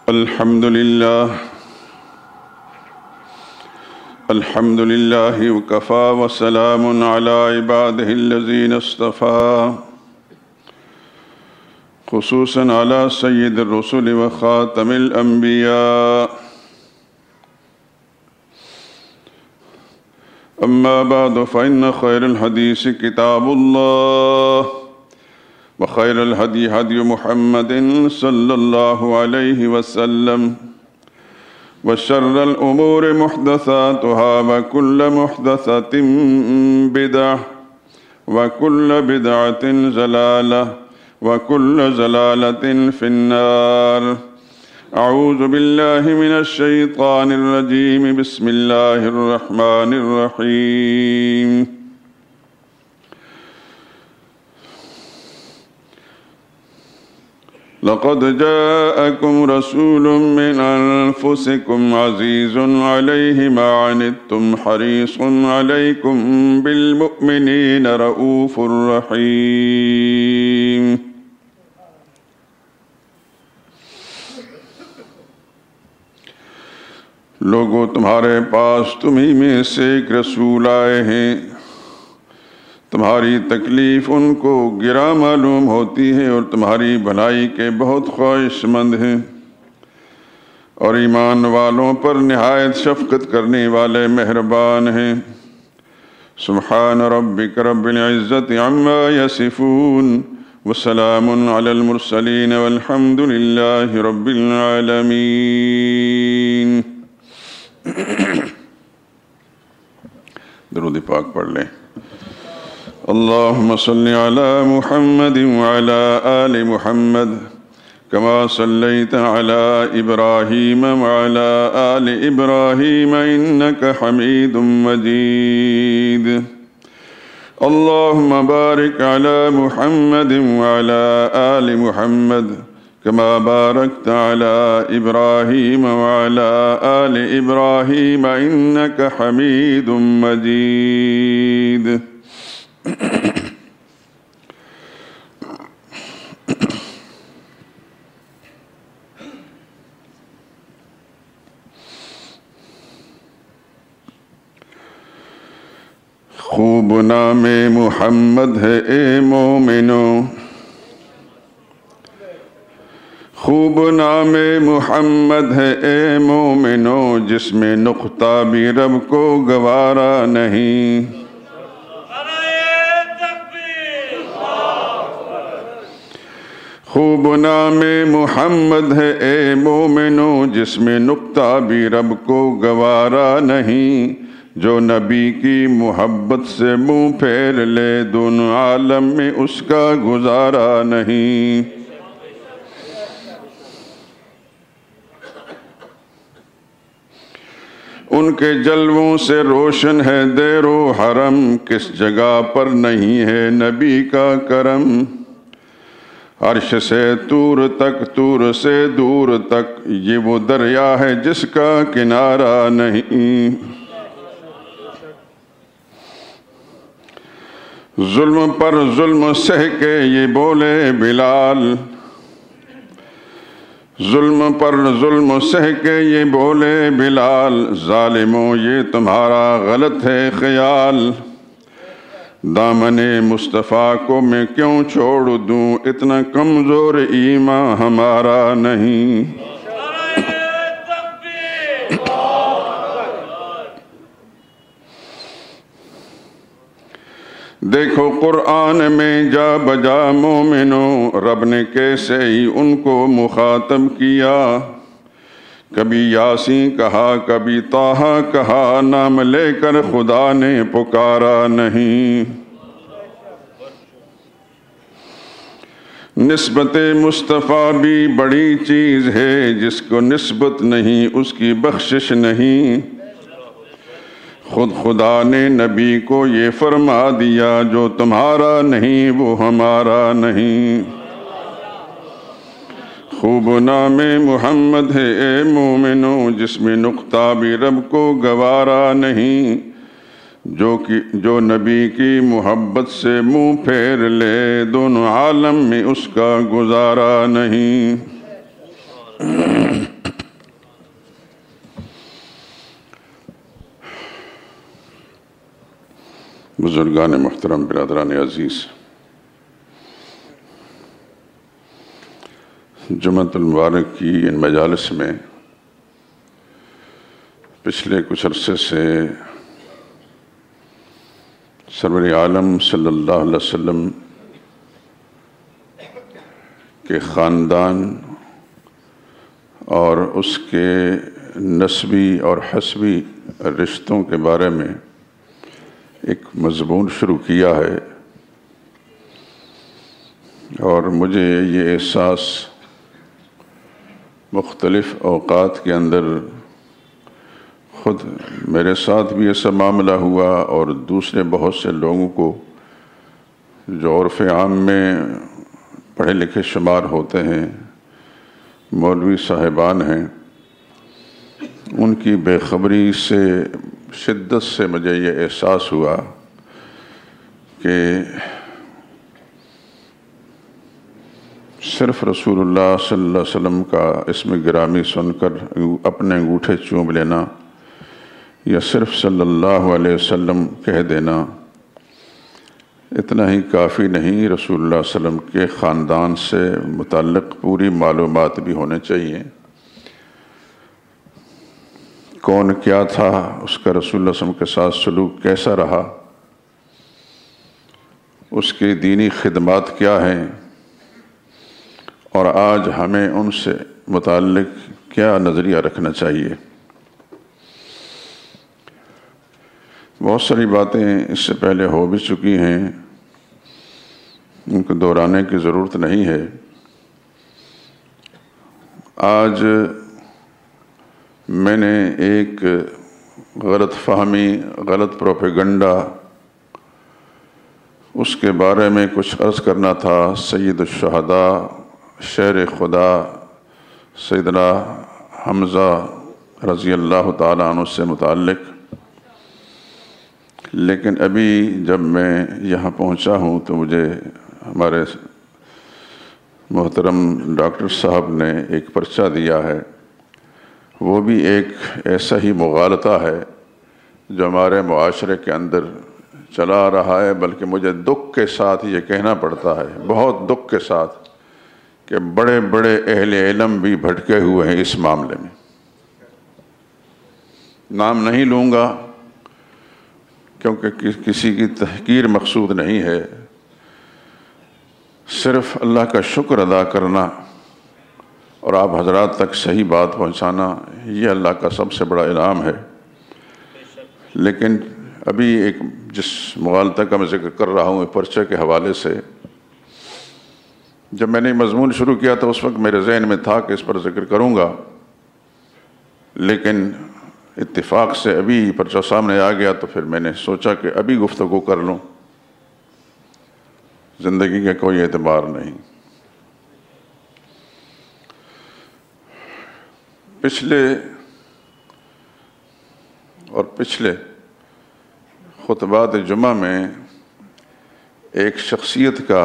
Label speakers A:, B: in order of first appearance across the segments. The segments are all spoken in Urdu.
A: الحمد لله وكفى وسلام على عباده الذين اصطفى خصوصا على سيد الرسل وخاتم الأنبياء. أما بعد فإن خير الحديث كتاب الله وخير الهدي هدي محمد صلى الله عليه وسلم وشر الأمور محدثاتها وكل محدثة بدعة وكل بدعة ضلالة وكل ضلالة في النار. أعوذ بالله من الشيطان الرجيم. بسم الله الرحمن الرحيم. لقد جاءكم رسول من أنفسكم عزيز عليه ما عنتم حريص عليكم بالمؤمنين رؤوف رحيم. لوگو تمہارے پاس تمہیں میں سے ایک رسول آئے ہیں، تمہاری تکلیف ان کو گراں معلوم ہوتی ہے اور تمہاری بھلائی کے بہت خواہش مند ہیں، اور ایمان والوں پر نہایت شفقت کرنے والے مہربان ہیں۔ سبحان ربک رب العزت عما یصفون وسلام علی المرسلین والحمد للہ رب العالمین۔ درود پاک پڑھ لیں۔ اللهم صل على محمد وعلى آل محمد كما صليت على إبراهيم وعلى آل إبراهيم إنك حميد مجيد. اللهم بارك على محمد وعلى آل محمد كما باركت على إبراهيم وعلى آل إبراهيم إنك حميد مجيد. خوب نام محمد ہے اے مومنو، خوب نام محمد ہے اے مومنو، جس میں نقطہ بھی رب کو گوارا نہیں۔ خوب نام محمد ہے اے مومنو، جس میں نقطہ بھی رب کو گوارا نہیں، جو نبی کی محبت سے منہ پھیر لے دونوں عالم میں اس کا گزارا نہیں۔ ان کے جلووں سے روشن ہے دیر و حرم، کس جگہ پر نہیں ہے نبی کا کرم۔ عرش سے طور تک، طور سے دور تک، یہ وہ دریا ہے جس کا کنارہ نہیں۔ ظلم پر ظلم سہ کے یہ بولے بلال، ظلم پر ظلم سہ کے یہ بولے بلال، ظالموں یہ تمہارا غلط ہے خیال۔ دامن مصطفیٰ کو میں کیوں چھوڑ دوں، اتنا کمزور ایمان ہمارا نہیں۔ دیکھو قرآن میں جا بجا مومنوں، رب نے کیسے ہی ان کو مخاطب کیا۔ کبھی یاسین کہا، کبھی طٰہٰ کہا، نام لے کر خدا نے پکارا نہیں۔ نسبت مصطفیٰ بھی بڑی چیز ہے، جس کو نسبت نہیں اس کی بخشش نہیں۔ خود خدا نے نبی کو یہ فرما دیا، جو تمہارا نہیں وہ ہمارا نہیں۔ خوب نام محمد ہے اے مومنو، جس میں نقطہ بھی رب کو گوارا نہیں، جو نبی کی محبت سے منہ پھیر لے دونوں عالم میں اس کا گزارا نہیں۔ بزرگان محترم، برادران عزیز، جمعۃ المبارک کی ان مجالس میں پچھلے کچھ عرصے سے سرور عالم صلی اللہ علیہ وسلم کے خاندان اور اس کے نسبی اور حسبی رشتوں کے بارے میں ایک مضمون شروع کیا ہے، اور مجھے یہ احساس مختلف اوقات کے اندر خود میرے ساتھ بھی ایسا معاملہ ہوا، اور دوسرے بہت سے لوگوں کو جو عرف عام میں پڑھے لکھے شمار ہوتے ہیں، مولوی صاحبان ہیں، ان کی بے خبری سے شدت سے مجھے یہ احساس ہوا کہ صرف رسول اللہ صلی اللہ علیہ وسلم کا اسم گرامی سن کر اپنے انگوٹھے چوم لینا یا صرف صلی اللہ علیہ وسلم کہہ دینا اتنا ہی کافی نہیں، رسول اللہ صلی اللہ علیہ وسلم کے خاندان سے متعلق پوری معلومات بھی ہونے چاہیے۔ کون کیا تھا، اس کا رسول اللہ صلی اللہ علیہ وسلم کے ساتھ سلوک کیسا رہا، اس کی دینی خدمات کیا ہیں، اور آج ہمیں ان سے متعلق کیا نظریہ رکھنا چاہیے۔ بہت ساری باتیں اس سے پہلے ہو بھی چکی ہیں، ان کو دہرانے کی ضرورت نہیں ہے۔ آج میں نے ایک غلط فہمی، غلط پروپیگنڈا، اس کے بارے میں کچھ عرض کرنا تھا۔ سید الشہداء، شیر خدا سیدنا حمزہ رضی اللہ تعالیٰ عنہ سے متعلق، لیکن ابھی جب میں یہاں پہنچا ہوں تو مجھے ہمارے محترم ڈاکٹر صاحب نے ایک پرچہ دیا ہے، وہ بھی ایک ایسا ہی مغالطہ ہے جو ہمارے معاشرے کے اندر چلا آ رہا ہے، بلکہ مجھے دکھ کے ساتھ یہ کہنا پڑتا ہے، بہت دکھ کے ساتھ، کہ بڑے بڑے اہل علم بھی بھٹکے ہوئے ہیں اس معاملے میں۔ نام نہیں لوں گا کیونکہ کسی کی تحقیر مقصود نہیں ہے، صرف اللہ کا شکر ادا کرنا اور آپ حضرات تک صحیح بات پہنچانا، یہ اللہ کا سب سے بڑا انعام ہے۔ لیکن ابھی ایک جس مغالطہ کا میں ذکر کر رہا ہوں پرچے کے حوالے سے، جب میں نے مضمون شروع کیا تو اس وقت میرے ذہن میں تھا کہ اس پر ذکر کروں گا، لیکن اتفاق سے ابھی پرچہ سامنے آ گیا تو پھر میں نے سوچا کہ ابھی گفتگو کر لوں، زندگی کا کوئی اعتبار نہیں۔ پچھلے خطبات جمعہ میں ایک شخصیت کا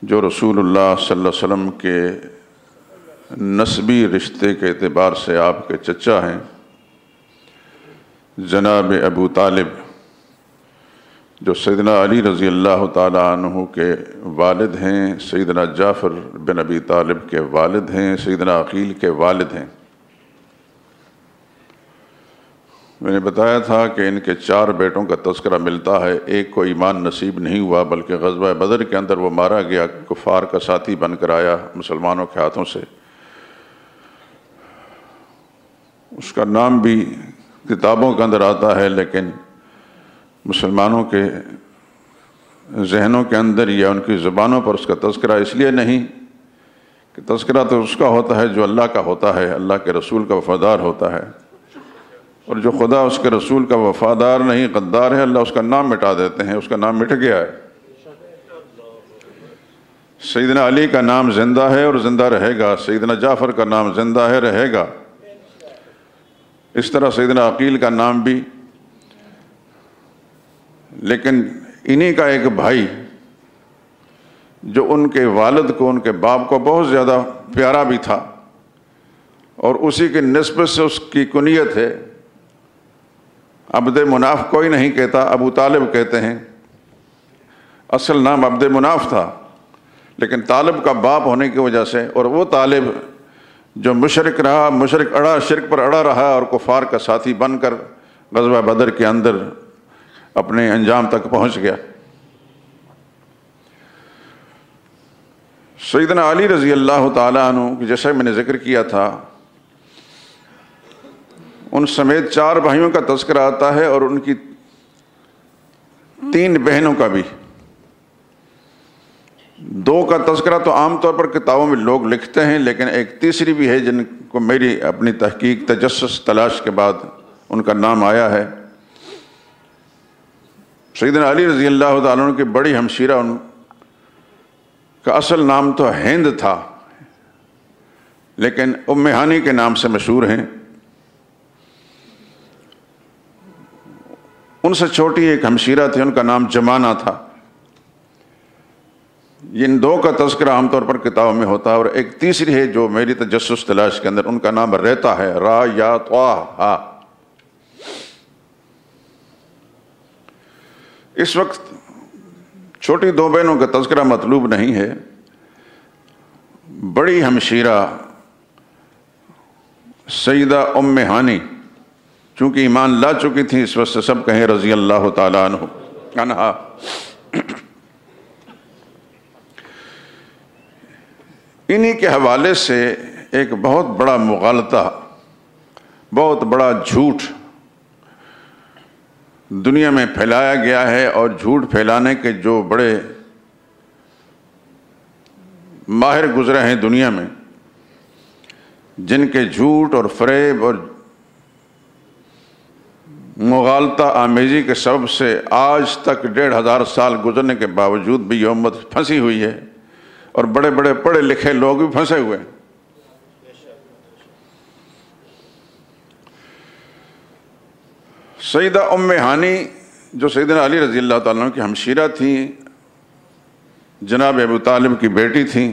A: جو رسول اللہ صلی اللہ علیہ وسلم کے نسبی رشتے کے اعتبار سے آپ کے چچا ہیں، جناب ابو طالب، جو سیدنا علی رضی اللہ تعالیٰ عنہ کے والد ہیں، سیدنا جعفر بن ابی طالب کے والد ہیں، سیدنا عقیل کے والد ہیں۔ میں نے بتایا تھا کہ ان کے 4 بیٹوں کا تذکرہ ملتا ہے، ایک کو ایمان نصیب نہیں ہوا، بلکہ غزوہ بدر کے اندر وہ مارا گیا، کفار کا ساتھی بن کر آیا مسلمانوں کے ہاتھوں سے۔ اس کا نام بھی کتابوں کے اندر آتا ہے، لیکن مسلمانوں کے ذہنوں کے اندر یا ان کی زبانوں پر اس کا تذکرہ اس لیے نہیں کہ تذکرہ تو اس کا ہوتا ہے جو اللہ کا ہوتا ہے، اللہ کے رسول کا وفادار ہوتا ہے، اور جو خدا اس کے رسول کا وفادار نہیں، غدار ہے، اللہ اس کا نام مٹا دیتے ہیں، اس کا نام مٹ گیا ہے۔ سیدنا علی کا نام زندہ ہے اور زندہ رہے گا، سیدنا جعفر کا نام زندہ ہے، رہے گا، اس طرح سیدنا عقیل کا نام بھی۔ لیکن انہی کا ایک بھائی جو ان کے والد کو، ان کے باپ کو بہت زیادہ پیارا بھی تھا، اور اسی کی نسبت سے اس کی کنیت ہے عبد مناف کوئی نہیں کہتا، ابو طالب کہتے ہیں۔ اصل نام عبد مناف تھا، لیکن طالب کا باپ ہونے کی وجہ سے، اور وہ طالب جو مشرک رہا، شرک پر اڑا رہا اور کفار کا ساتھی بن کر غزوہ بدر کے اندر اپنے انجام تک پہنچ گیا۔ سیدنا علی رضی اللہ تعالیٰ عنہ، جیسے میں نے ذکر کیا تھا، ان سمیت 4 بھائیوں کا تذکرہ آتا ہے اور ان کی 3 بہنوں کا بھی۔ 2 کا تذکرہ تو عام طور پر کتابوں میں لوگ لکھتے ہیں، لیکن ایک تیسری بھی ہے جن کو میری اپنی تحقیق، تجسس، تلاش کے بعد ان کا نام آیا ہے۔ سیدنا علی رضی اللہ تعالیٰ عنہ کی بڑی ہمشیرہ، ان کا اصل نام تو ہند تھا، لیکن ام ہانی کے نام سے مشہور ہیں۔ ان سے چھوٹی ایک ہمشیرہ تھی، ان کا نام جمانہ تھا۔ ان 2 کا تذکرہ عام طور پر کتابوں میں ہوتا ہے، اور ایک تیسری ہے جو میری تجسس تلاش کے اندر، ان کا نام ریتا ہے، را یا طا۔ اس وقت چھوٹی 2 بہنوں کا تذکرہ مطلوب نہیں ہے، بڑی ہمشیرہ سیدہ ام ہانی چونکہ ایمان لا چکی تھی، اس وقت سے سب کہیں رضی اللہ تعالیٰ عنہا۔ انہی کے حوالے سے ایک بہت بڑا مغالطہ، بہت بڑا جھوٹ دنیا میں پھیلایا گیا ہے، اور جھوٹ پھیلانے کے جو بڑے ماہر گزرے ہیں دنیا میں، جن کے جھوٹ اور فریب اور مغالطہ آمیزی کے سبب سے آج تک 1500 سال گزرنے کے باوجود بھی یہ امت پھنسی ہوئی ہے، اور بڑے بڑے پڑھے لکھے لوگ بھی پھنسے ہوئے ہیں۔ سیدہ ام ہانی جو سیدنا علی رضی اللہ تعالیٰ عنہ کی ہمشیرہ تھیں، جناب ابو طالب کی بیٹی تھیں۔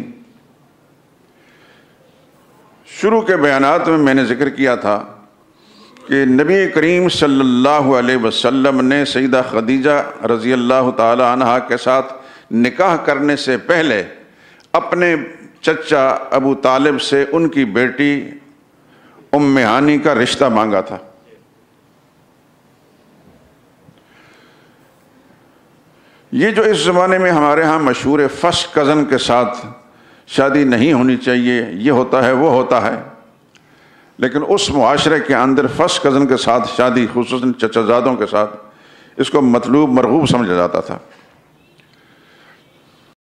A: شروع کے بیانات میں نے ذکر کیا تھا کہ نبی کریم صلی اللہ علیہ وسلم نے سیدہ خدیجہ رضی اللہ تعالی عنہا کے ساتھ نکاح کرنے سے پہلے اپنے چچا ابو طالب سے ان کی بیٹی ام ہانی کا رشتہ مانگا تھا۔ یہ جو اس زمانے میں ہمارے ہاں مشہور فرسٹ کزن کے ساتھ شادی نہیں ہونی چاہیے، یہ ہوتا ہے وہ ہوتا ہے، لیکن اس معاشرے کے اندر فرسٹ کزن کے ساتھ شادی، خصوصاً چچا زادوں کے ساتھ، اس کو مطلوب مرغوب سمجھا جاتا تھا۔